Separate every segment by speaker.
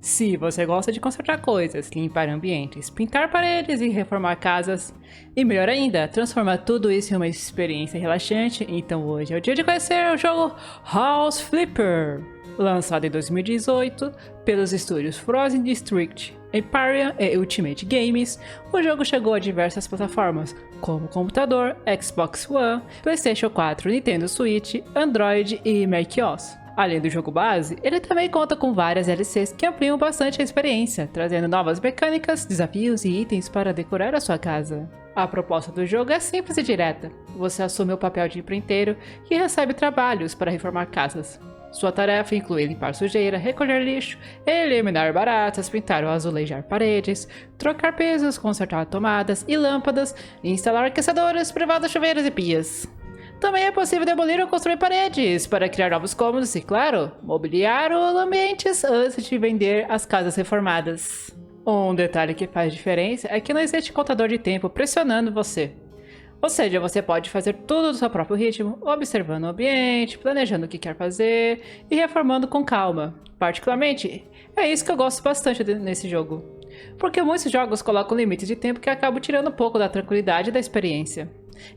Speaker 1: Se você gosta de consertar coisas, limpar ambientes, pintar paredes e reformar casas, e melhor ainda, transformar tudo isso em uma experiência relaxante, então hoje é o dia de conhecer o jogo House Flipper. Lançado em 2018 pelos estúdios Frozen District, Empyrean e Ultimate Games, o jogo chegou a diversas plataformas, como computador, Xbox One, PlayStation 4, Nintendo Switch, Android e macOS. Além do jogo base, ele também conta com várias DLCs que ampliam bastante a experiência, trazendo novas mecânicas, desafios e itens para decorar a sua casa. A proposta do jogo é simples e direta. Você assume o papel de empreiteiro e recebe trabalhos para reformar casas. Sua tarefa inclui limpar sujeira, recolher lixo, eliminar baratas, pintar ou azulejar paredes, trocar pesos, consertar tomadas e lâmpadas, e instalar aquecedoras, privadas, chuveiros e pias. Também é possível demolir ou construir paredes para criar novos cômodos e, claro, mobiliar os ambientes antes de vender as casas reformadas. Um detalhe que faz diferença é que não existe contador de tempo pressionando você. Ou seja, você pode fazer tudo do seu próprio ritmo, observando o ambiente, planejando o que quer fazer e reformando com calma. Particularmente, é isso que eu gosto bastante nesse jogo. Porque muitos jogos colocam limites de tempo que acabam tirando um pouco da tranquilidade da experiência.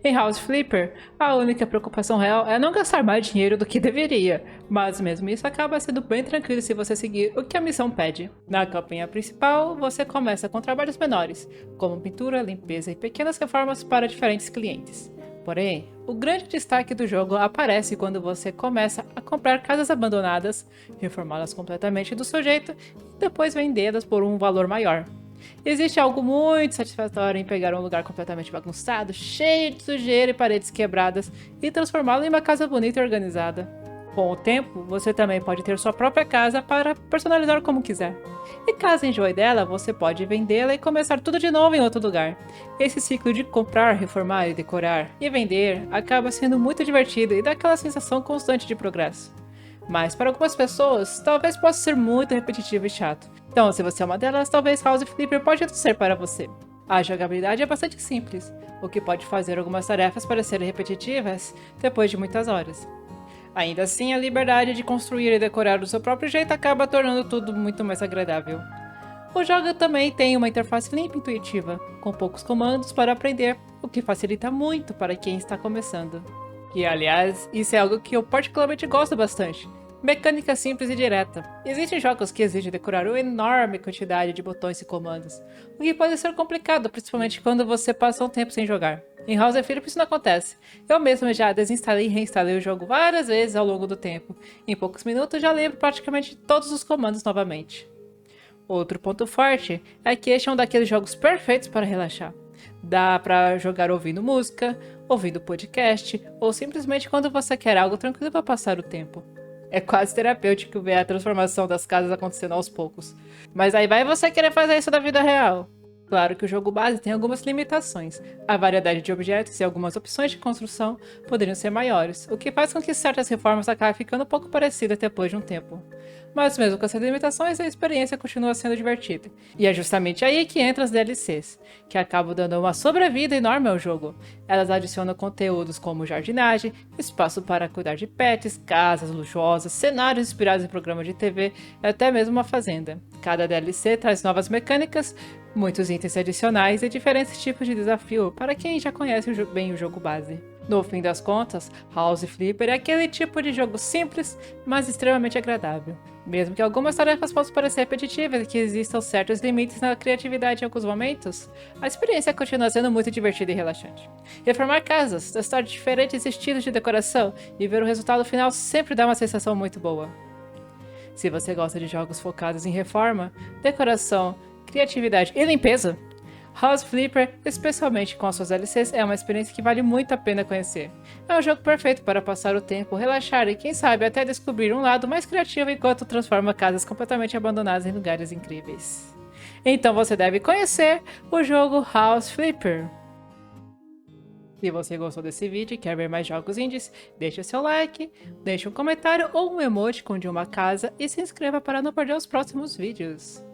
Speaker 1: Em House Flipper, a única preocupação real é não gastar mais dinheiro do que deveria, mas mesmo isso acaba sendo bem tranquilo se você seguir o que a missão pede. Na campanha principal, você começa com trabalhos menores, como pintura, limpeza e pequenas reformas para diferentes clientes. Porém, o grande destaque do jogo aparece quando você começa a comprar casas abandonadas, reformá-las completamente do seu jeito e depois vendê-las por um valor maior. Existe algo muito satisfatório em pegar um lugar completamente bagunçado, cheio de sujeira e paredes quebradas, e transformá-lo em uma casa bonita e organizada. Com o tempo, você também pode ter sua própria casa para personalizar como quiser. E caso enjoe dela, você pode vendê-la e começar tudo de novo em outro lugar. Esse ciclo de comprar, reformar e decorar e vender acaba sendo muito divertido e dá aquela sensação constante de progresso. Mas para algumas pessoas, talvez possa ser muito repetitivo e chato. Então, se você é uma delas, talvez House Flipper pode não ser para você. A jogabilidade é bastante simples, o que pode fazer algumas tarefas parecerem repetitivas depois de muitas horas. Ainda assim, a liberdade de construir e decorar do seu próprio jeito acaba tornando tudo muito mais agradável. O jogo também tem uma interface limpa e intuitiva, com poucos comandos para aprender, o que facilita muito para quem está começando. E aliás, isso é algo que eu particularmente gosto bastante. Mecânica simples e direta. Existem jogos que exigem decorar uma enorme quantidade de botões e comandos, o que pode ser complicado, principalmente quando você passa um tempo sem jogar. Em House Flipper isso não acontece. Eu mesmo já desinstalei e reinstalei o jogo várias vezes ao longo do tempo. Em poucos minutos já lembro praticamente todos os comandos novamente. Outro ponto forte é que este é um daqueles jogos perfeitos para relaxar. Dá pra jogar ouvindo música, ouvindo podcast, ou simplesmente quando você quer algo tranquilo para passar o tempo. É quase terapêutico ver a transformação das casas acontecendo aos poucos. Mas aí vai você querer fazer isso da vida real. Claro que o jogo base tem algumas limitações. A variedade de objetos e algumas opções de construção poderiam ser maiores, o que faz com que certas reformas acabem ficando um pouco parecidas depois de um tempo. Mas mesmo com essas limitações, a experiência continua sendo divertida. E é justamente aí que entram as DLCs, que acabam dando uma sobrevida enorme ao jogo. Elas adicionam conteúdos como jardinagem, espaço para cuidar de pets, casas luxuosas, cenários inspirados em programas de TV e até mesmo uma fazenda. Cada DLC traz novas mecânicas, muitos itens adicionais e diferentes tipos de desafio para quem já conhece bem o jogo base. No fim das contas, House Flipper é aquele tipo de jogo simples, mas extremamente agradável. Mesmo que algumas tarefas possam parecer repetitivas e que existam certos limites na criatividade em alguns momentos, a experiência continua sendo muito divertida e relaxante. Reformar casas, testar diferentes estilos de decoração e ver o resultado final sempre dá uma sensação muito boa. Se você gosta de jogos focados em reforma, decoração, criatividade e limpeza, House Flipper, especialmente com as suas DLCs, é uma experiência que vale muito a pena conhecer. É um jogo perfeito para passar o tempo, relaxar e quem sabe até descobrir um lado mais criativo enquanto transforma casas completamente abandonadas em lugares incríveis. Então você deve conhecer o jogo House Flipper. Se você gostou desse vídeo e quer ver mais jogos indies, deixe seu like, deixe um comentário ou um emoticon de uma casa e se inscreva para não perder os próximos vídeos.